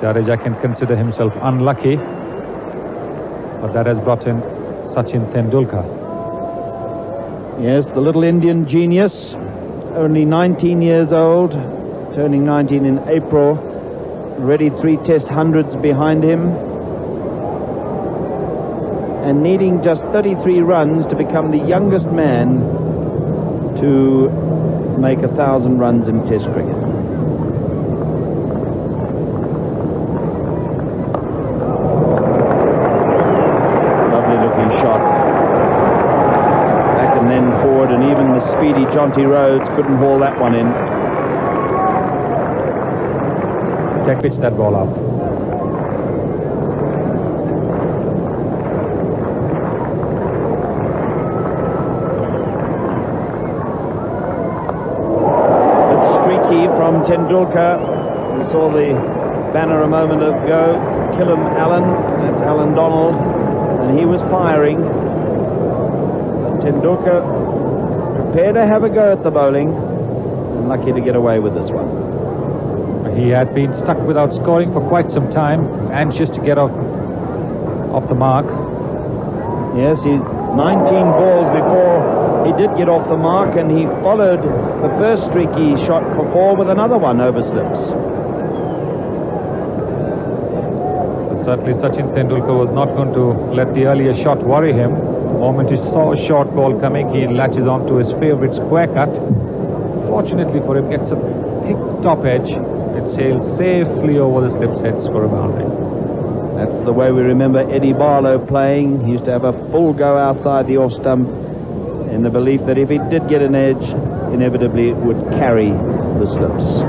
Jadeja can consider himself unlucky, but that has brought in Sachin Tendulkar. Yes, the little Indian genius, only 19 years old, turning 19 in April, already 3 Test hundreds behind him, and needing just 33 runs to become the youngest man to make 1,000 runs in Test cricket. Lovely looking shot. Back and then forward, and even the speedy Jonty Rhodes couldn't haul that one in. Tech pitched that ball up. From Tendulkar, we saw the banner a moment ago, Killam Allen, that's Alan Donald, and he was firing. But Tendulkar prepared to have a go at the bowling, and lucky to get away with this one. He had been stuck without scoring for quite some time, anxious to get off the mark. Yes, he 19 balls before he did get off the mark, and he followed the first streak he shot for 4 with another one over slips. Certainly Sachin Tendulkar was not going to let the earlier shot worry him. The moment he saw a short ball coming, he latches on to his favourite square cut. Fortunately for him, gets a thick top edge. It sails safely over the slips heads for a boundary. That's the way we remember Eddie Barlow playing. He used to have a full go outside the off stump, in the belief that if he did get an edge, inevitably it would carry the slips. A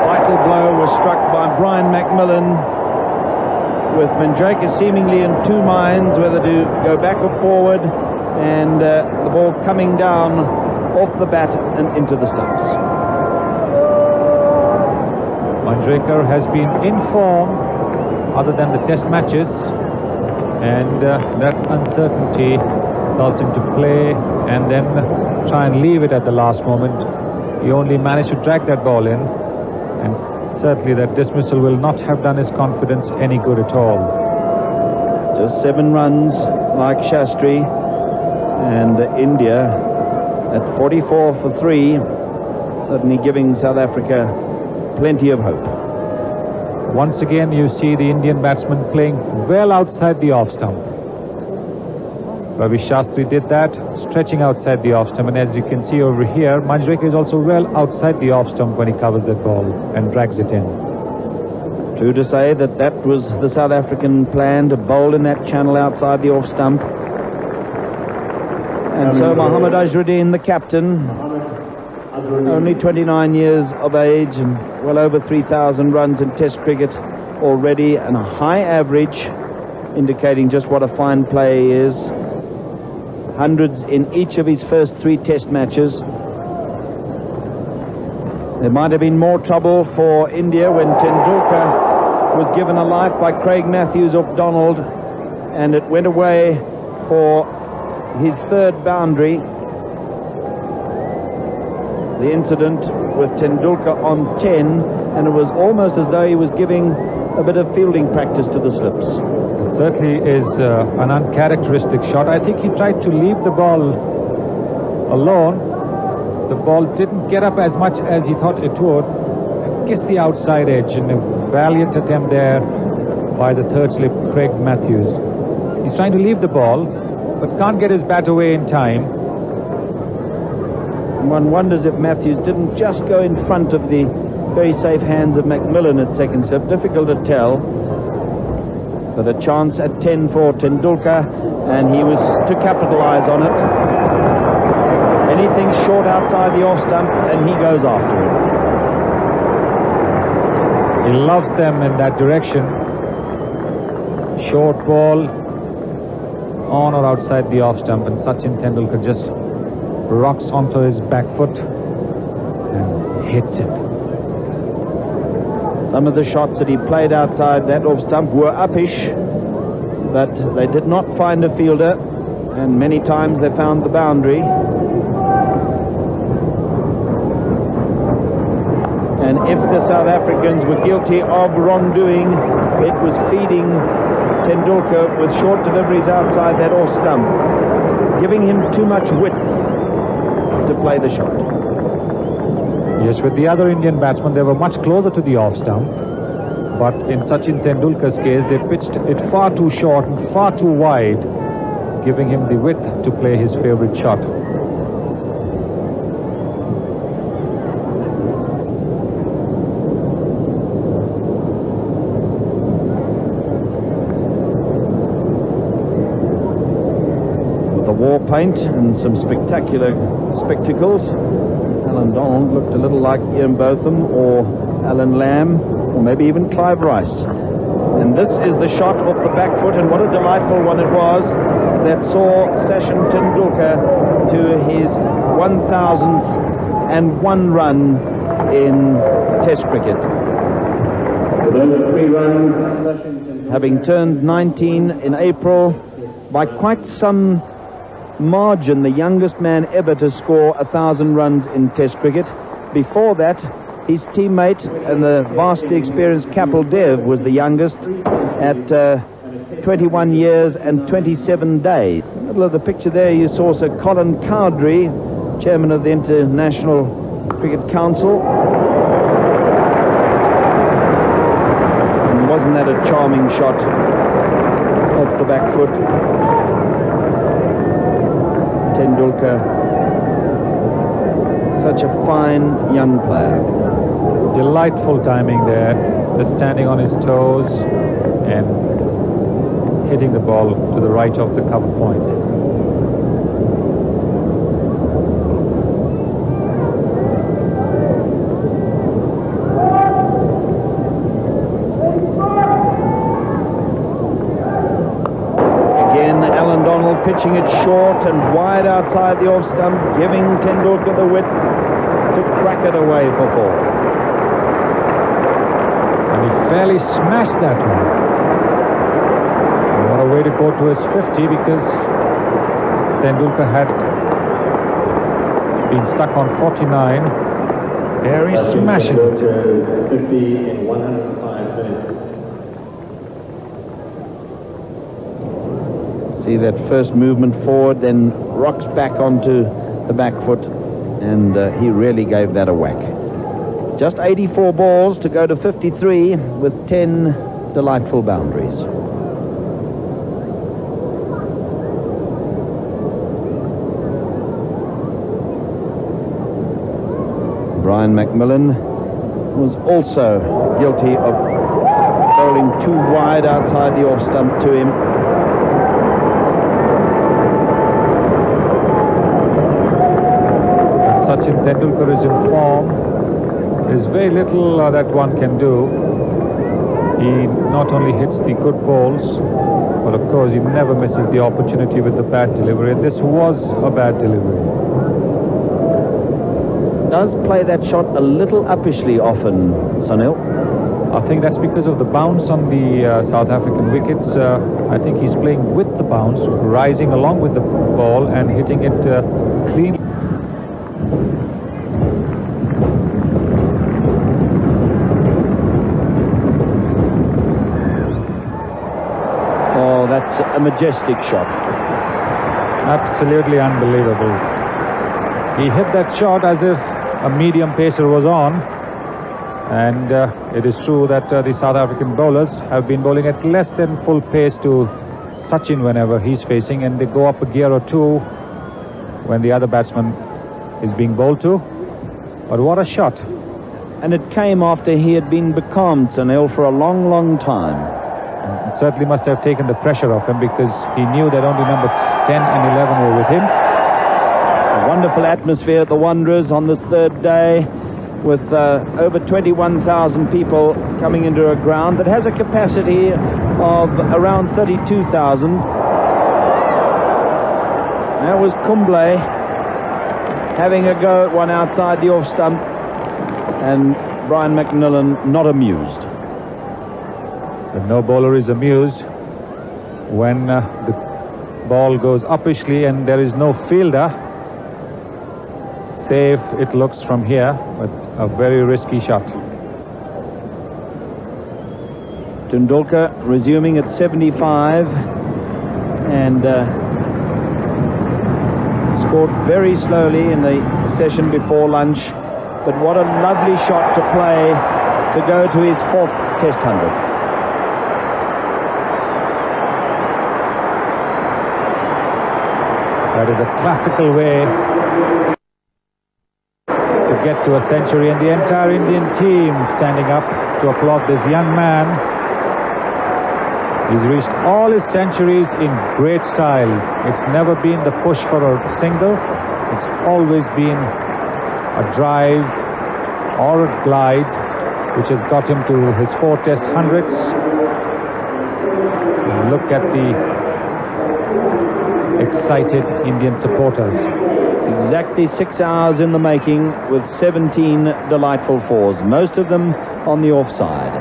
vital blow was struck by Brian McMillan, with Manjrekar seemingly in 2 minds whether to go back or forward, and the ball coming down off the bat and into the stumps. Manjrekar has been in form other than the Test matches, and that uncertainty caused him to play and then try and leave it at the last moment. He only managed to drag that ball in, and certainly that dismissal will not have done his confidence any good at all. Just 7 runs like Shastri, and India at 44 for 3, suddenly giving South Africa plenty of hope. Once again, you see the Indian batsman playing well outside the off stump. Ravi Shastri did that, stretching outside the off stump, and as you can see over here, Manjrekar is also well outside the off stump when he covers that ball and drags it in. True to say that that was the South African plan, to bowl in that channel outside the off stump. And so Mohammad Azharuddin, the captain, only 29 years of age and well over 3,000 runs in Test cricket already, and a high average, indicating just what a fine play he is. Hundreds in each of his first 3 Test matches. There might have been more trouble for India when Tendulkar was given a life by Craig Matthews of Donald, and it went away for his 3rd boundary. The incident with Tendulkar on 10, and it was almost as though he was giving a bit of fielding practice to the slips. It certainly is an uncharacteristic shot. I think he tried to leave the ball alone. The ball didn't get up as much as he thought it would. It kissed the outside edge, and a valiant attempt there by the 3rd slip, Craig Matthews. He's trying to leave the ball, but can't get his bat away in time. One wonders if Matthews didn't just go in front of the very safe hands of McMillan at 2nd slip. Difficult to tell. But a chance at 10 for Tendulkar, and he was to capitalize on it. Anything short outside the off stump, and he goes after He it. loves them in that direction. Short ball on or outside the off stump, and Sachin Tendulkar just rocks onto his back foot and hits it. Some of the shots that he played outside that off stump were uppish, but they did not find a fielder, and many times they found the boundary. And if the Africans were guilty of wrongdoing. It was feeding Tendulkar with short deliveries outside that off stump, giving him too much width to play the shot. Yes, with the other Indian batsmen, they were much closer to the off stump. But in Sachin Tendulkar's case, they pitched it far too short and far too wide, giving him the width to play his favorite shot. With the war paint and some spectacular spectacles, Alan Donald looked a little like Ian Botham or Alan Lamb, or maybe even Clive Rice. And this is the shot off the back foot, and what a delightful one it was that saw Sachin Tendulkar to his 1,001 run in Test cricket. Those 3 runs, having turned 19 in April, by quite some margin, the youngest man ever to score 1,000 runs in Test cricket. Before that, his teammate and the vastly experienced Kapil Dev was the youngest at 21 years and 27 days. In the middle of the picture there, you saw Sir Colin Cowdrey, chairman of the International Cricket Council. And wasn't that a charming shot off the back foot? Tendulkar, such a fine young player. Delightful timing there, just standing on his toes and hitting the ball to the right of the cover point. Again, Alan Donald pitching it short and wide outside the off stump, giving Tendulkar the width to crack it away for 4. He fairly smashed that one. What a way to go to his 50, because Tendulkar had been stuck on 49. There he's smashing it. 50 in 105 minutes. See that first movement forward, then rocks back onto the back foot, and he really gave that a whack. Just 84 balls to go to 53 with 10 delightful boundaries. Brian McMillan was also guilty of bowling too wide outside the off stump to him. Sachin Tendulkar is in form. There's very little that one can do. He not only hits the good balls, but of course he never misses the opportunity with the bad delivery. And this was a bad delivery. Does play that shot a little uppishly often, Sunil. I think that's because of the bounce on the South African wickets. I think he's playing with the bounce, rising along with the ball and hitting it clean. Oh, that's a majestic shot. Absolutely unbelievable. He hit that shot as if a medium pacer was on. And it is true that the South African bowlers have been bowling at less than full pace to Sachin whenever he's facing, and they go up a gear or two when the other batsman is being bowled to. But what a shot. And it came after he had been becalmed, Sunil, for a long, long time. It certainly must have taken the pressure off him, because he knew that only numbers 10 and 11 were with him. A wonderful atmosphere at the Wanderers on this third day, with over 21,000 people coming into a ground that has a capacity of around 32,000. That was Kumble having a go at one outside the off stump, and Brian McMillan not amused. But no bowler is amused when the ball goes uppishly and there is no fielder. Safe it looks from here, but a very risky shot. Tendulkar resuming at 75 and scored very slowly in the session before lunch, but what a lovely shot to play to go to his 4th Test 100. That is a classical way to get to a century, and the entire Indian team standing up to applaud this young man. He's reached all his centuries in great style. It's never been the push for a single. It's always been a drive or a glide which has got him to his 4 Test 100s. And look at the excited Indian supporters. Exactly 6 hours in the making with 17 delightful fours, most of them on the offside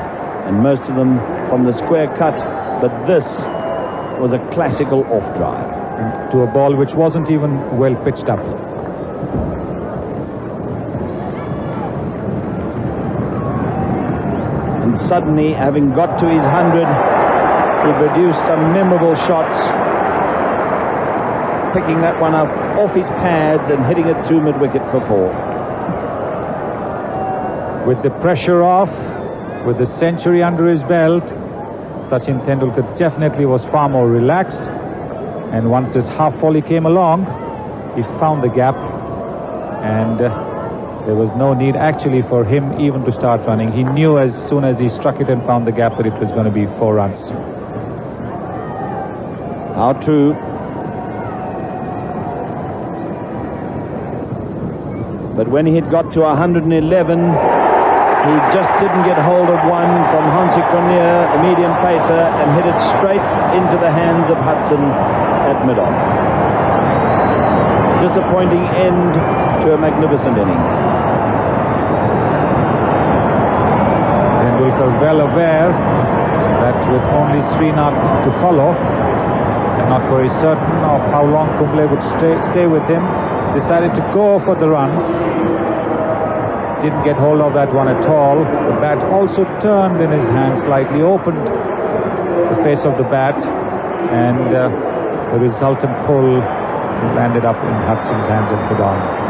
and most of them from the square cut, but this was a classical off drive. To a ball which wasn't even well pitched up. And suddenly, having got to his 100, he produced some memorable shots, picking that one up off his pads and hitting it through mid-wicket for 4. With the pressure off, with the century under his belt, Sachin Tendulkar definitely was far more relaxed. And once this half volley came along, he found the gap, and there was no need actually for him even to start running. He knew as soon as he struck it and found the gap that it was going to be 4 runs. How true. But when he had got to 111, he just didn't get hold of one from Hansi Cronje, the medium pacer, and hit it straight into the hands of Hudson at mid-on. Disappointing end to a magnificent innings. Tendulkar well aware that with only Srinath to follow, and not very certain of how long Kumble would stay with him, decided to go for the runs. Didn't get hold of that one at all. The bat also turned in his hand slightly, opened the face of the bat, and the resultant pull landed up in Hudson's hands and put on.